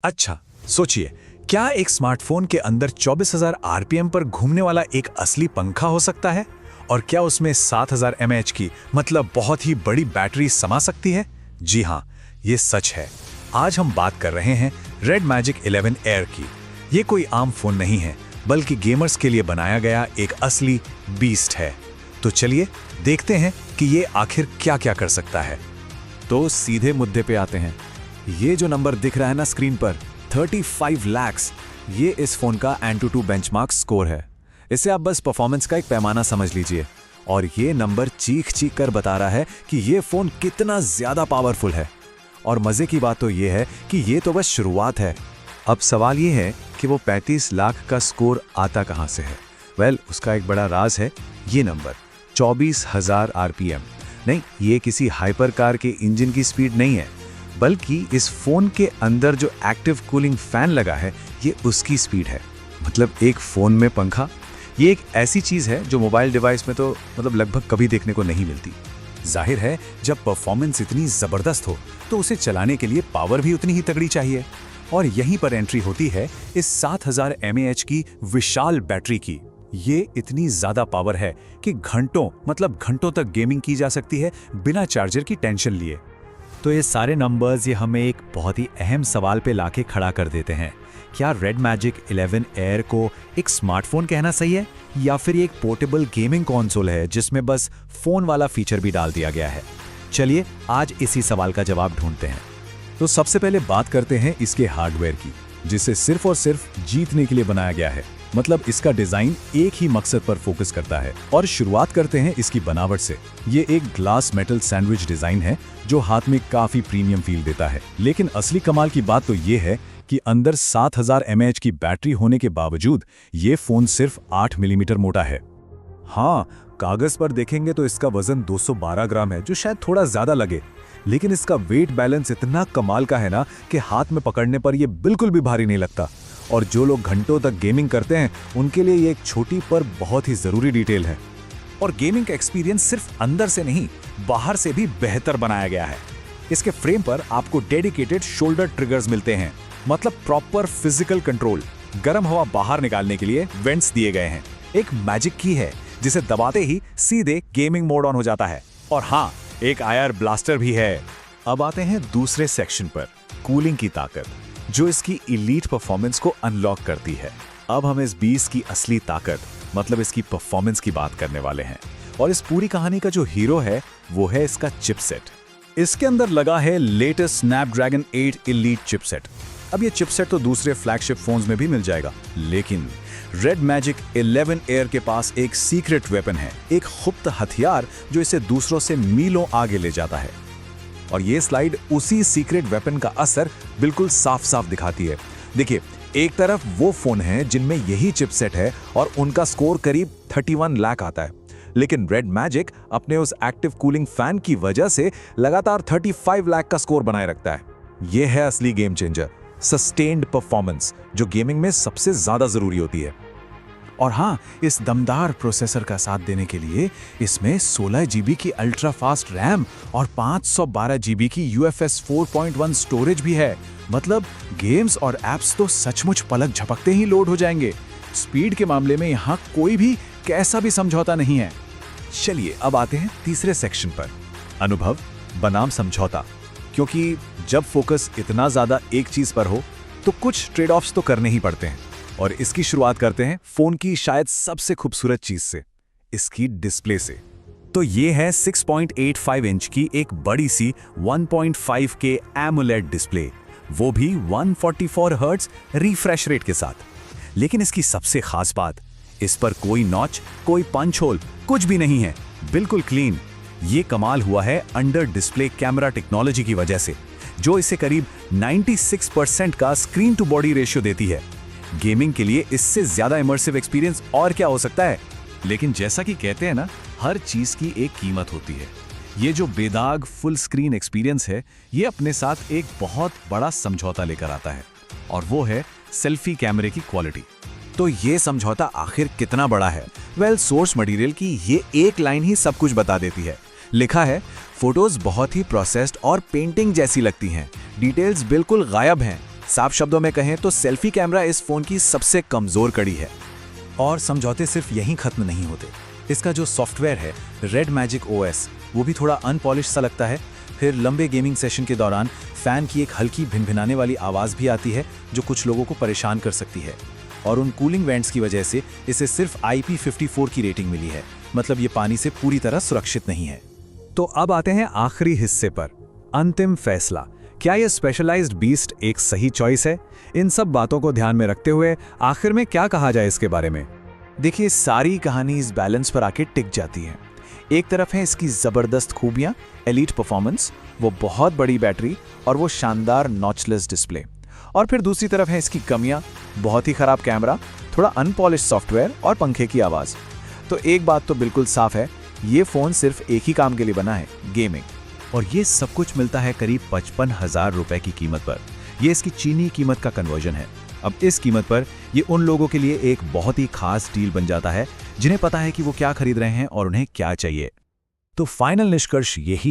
अच्छा, सोचिए, क्या एक स्मार्टफोन के अंदर 24,000 आरपीएम पर घूमने वाला एक असली पंखा हो सकता है? और क्या उसमें 7,000 mAh की मतलब बहुत ही बड़ी बैटरी समा सकती है? जी हाँ, ये सच है। आज हम बात कर रहे हैं रेड मैजिक 11 एयर की। ये कोई आम फोन नहीं है, बल्कि गेमर्स के लिए बनाया गया एक असली बीस्ट है। तो चलिए देखते हैं कि ये आखिर क्या-क्या कर सकता है। तो सीधे मुद्दे पे आते हैं। ये जो नंबर दिख रहा है ना स्क्रीन पर 35 लाख, ये इस फोन का AnTuTu बेंचमार्क स्कोर है। इसे आप बस परफॉर्मेंस का एक पैमाना समझ लीजिए। और ये नंबर चीख कर बता रहा है कि ये फोन कितना ज्यादा पावरफुल है। और मजे की बात तो ये है कि ये तो बस शुरुआत है। अब सवाल ये है कि वो 35 लाख का स्कोर आता कहां से है? वेल, उसका एक बड़ा राज है ये नंबर 24,000 आरपीएम। नहीं, ये किसी हाइपर कार के इंजन की स्पीड नहीं है, बल्कि इस फोन के अंदर जो एक्टिव कूलिंग फैन लगा है ये उसकी स्पीड है। मतलब एक फोन में पंखा, ये एक ऐसी चीज है जो मोबाइल डिवाइस में तो लगभग कभी देखने को नहीं मिलती। जाहिर है, जब परफॉर्मेंस इतनी जबरदस्त हो तो उसे चलाने के लिए पावर भी उतनी ही तगड़ी चाहिए। और यहीं पर एंट्री होती है इस 7,000 mAh की विशाल बैटरी की। ये इतनी ज्यादा पावर है कि घंटों तक गेमिंग की जा सकती है बिना चार्जर की टेंशन लिए। तो ये सारे नंबर्स ये हमें एक बहुत ही अहम सवाल पे लाके खड़ा कर देते हैं। क्या रेड मैजिक 11 एयर को एक स्मार्टफोन कहना सही है, या फिर ये एक पोर्टेबल गेमिंग कंसोल है जिसमें बस फोन वाला फीचर भी डाल दिया गया है? चलिए आज इसी सवाल का जवाब ढूंढते हैं। तो सबसे पहले बात करते हैं इसके हार्डवेयर की, जिसे सिर्फ और सिर्फ जीतने के लिए बनाया गया है। मतलब इसका डिजाइन एक ही मकसद पर फोकस करता है। और शुरुआत करते हैं इसकी बनावट से। ये एक ग्लास मेटल सैंडविच डिजाइन है जो हाथ में काफी प्रीमियम फील देता है। लेकिन असली कमाल की बात तो ये है कि अंदर 7,000 mAh की बैटरी होने के बावजूद ये फोन सिर्फ 8 मिलीमीटर मोटा है। हाँ, कागज पर देखेंगे तो इसका वजन 212 ग्राम है, जो शायद थोड़ा ज्यादा लगे, लेकिन इसका वेट बैलेंस इतना कमाल का है ना कि हाथ में पकड़ने पर यह बिल्कुल भी भारी नहीं लगता। और जो लोग घंटों तक गेमिंग करते हैं उनके लिए ये एक छोटी पर बहुत ही जरूरी डिटेल है। और गेमिंग का एक्सपीरियंस सिर्फ अंदर से नहीं, बाहर से भी बेहतर बनाया गया है। इसके फ्रेम पर आपको डेडिकेटेड शोल्डर ट्रिगर्स मिलते हैं, मतलब प्रॉपर फिजिकल कंट्रोल। गर्म हवा बाहर निकालने के लिए वेंट्स दिए गए हैं। एक मैजिक की है जिसे दबाते ही सीधे गेमिंग मोड ऑन हो जाता है। और हाँ, एक आईआर ब्लास्टर भी है। अब आते हैं दूसरे सेक्शन पर, कूलिंग की ताकत, जो इसकी इलीट परफॉर्मेंस को अनलॉक करती है। अब हम इस बीस की असली ताकत, मतलब इसकी परफॉर्मेंस की बात करने वाले हैं। और इस पूरी कहानी का जो हीरो है वो है इसका चिपसेट। इसके अंदर लगा है लेटेस्ट स्नैपड्रैगन 8 इलीट चिपसेट। अब ये चिपसेट तो दूसरे फ्लैगशिप फोन्स में भी मिल जाएगा, लेकिन रेड मैजिक 11 एयर के पास एक सीक्रेट वेपन है, एक गुप्त हथियार जो इसे दूसरों से मीलों आगे ले जाता है। और ये स्लाइड उसी सीक्रेट वेपन का असर बिल्कुल साफ-साफ दिखाती है। देखिए, एक तरफ वो फोन है जिनमें यही चिपसेट है और उनका स्कोर करीब 31 लाख आता है, लेकिन रेड मैजिक अपने उस एक्टिव कूलिंग फैन की वजह से लगातार 35 लाख का स्कोर बनाए रखता है। ये है असली गेम चेंजर, सस्टेन्ड परफॉर्मेंस, जो गेमिंग में सबसे ज्यादा जरूरी होती है। और हाँ, इस दमदार प्रोसेसर का साथ देने के लिए इसमें 16 GB की अल्ट्रा फास्ट रैम और 512 GB की UFS 4.1 स्टोरेज भी है। मतलब गेम्स और एप्स तो सचमुच पलक झपकते ही लोड हो जाएंगे। स्पीड के मामले में यहाँ कोई भी कैसा भी समझौता नहीं है। चलिए अब आते हैं तीसरे सेक्शन पर, अनुभव बनाम समझौता। क्योंकि जब फोकस इतना ज्यादा एक चीज पर हो तो कुछ ट्रेड ऑफ्स तो करने ही पड़ते हैं। और इसकी शुरुआत करते हैं फोन की शायद सबसे खूबसूरत चीज से, इसकी डिस्प्ले से। तो ये है 6.85 इंच की एक बड़ी सी 1.5 के एमोलेड डिस्प्ले, वो भी 144 हर्ट्ज रिफ्रेश रेट के साथ। लेकिन इसकी सबसे खास बात, इस पर कोई नॉच, कोई पंच होल, कुछ भी नहीं है, बिल्कुल क्लीन। ये कमाल हुआ है अंडर डिस्प्ले कैमरा टेक्नोलॉजी की वजह से, जो इसे करीब 96% का स्क्रीन टू बॉडी रेशियो देती है। गेमिंग के लिए इससे ज्यादा इमर्सिव एक्सपीरियंस और क्या हो सकता है। लेकिन जैसा कि कहते हैं ना, हर चीज की एक कीमत होती है। ये जो बेदाग फुल स्क्रीन एक्सपीरियंस है, ये अपने साथ एक बहुत बड़ा समझौता लेकर आता है, और वो है सेल्फी कैमरे की क्वालिटी। तो ये समझौता आखिर कितना बड़ा है? वेल, सोर्स मटेरियल की ये एक लाइन ही सब कुछ बता देती है। लिखा है, फोटोज बहुत ही प्रोसेस्ड और पेंटिंग जैसी लगती हैं, डिटेल्स बिल्कुल गायब हैं, साफ शब्दों में कहें तो सेल्फी कैमरा इस फोन की सबसे कमजोर कड़ी है। और समझौते सिर्फ यहीं खत्म नहीं होते। इसका जो सॉफ्टवेयर है रेड मैजिक OS, वो भी थोड़ा अनपॉलिश सा लगता है। फिर लंबे गेमिंग सेशन के दौरान फैन की एक हल्की भिनभिनाने वाली आवाज़ भी आती है जो कुछ लोगों को परेशान कर सकती है। और उन कूलिंग वेंट्स की वजह से इसे सिर्फ IP54 की रेटिंग मिली है, मतलब ये पानी से पूरी तरह सुरक्षित नहीं है। तो अब आते हैं आखिरी हिस्से पर, अंतिम फैसला। क्या यह स्पेशलाइज्ड बीस्ट एक सही चॉइस है? इन सब बातों को ध्यान में रखते हुए आखिर में क्या कहा जाए इसके बारे में? देखिए, सारी कहानी इस बैलेंस पर आके टिक जाती है। एक तरफ है इसकी ज़बरदस्त खूबियाँ, एलीट परफॉर्मेंस, वो बहुत बड़ी बैटरी और वो शानदार नॉचलेस डिस्प्ले। और फिर दूसरी तरफ है इसकी कमियाँ, बहुत ही ख़राब कैमरा, थोड़ा अनपॉलिश सॉफ्टवेयर और पंखे की आवाज़। तो एक बात तो बिल्कुल साफ है, ये फ़ोन सिर्फ एक ही काम के लिए बना है, गेमिंग। और ये सब कुछ मिलता है करीब 55,000 रुपए की कीमत पर। ये इसकी चीनी कीमत का कन्वर्जन है। अब इस कीमत पर ये उन लोगों के लिए एक बहुत ही खास डील बन जाता है जिन्हें पता है कि वो क्या खरीद रहे हैं और उन्हें क्या चाहिए। तो फाइनल निष्कर्ष यही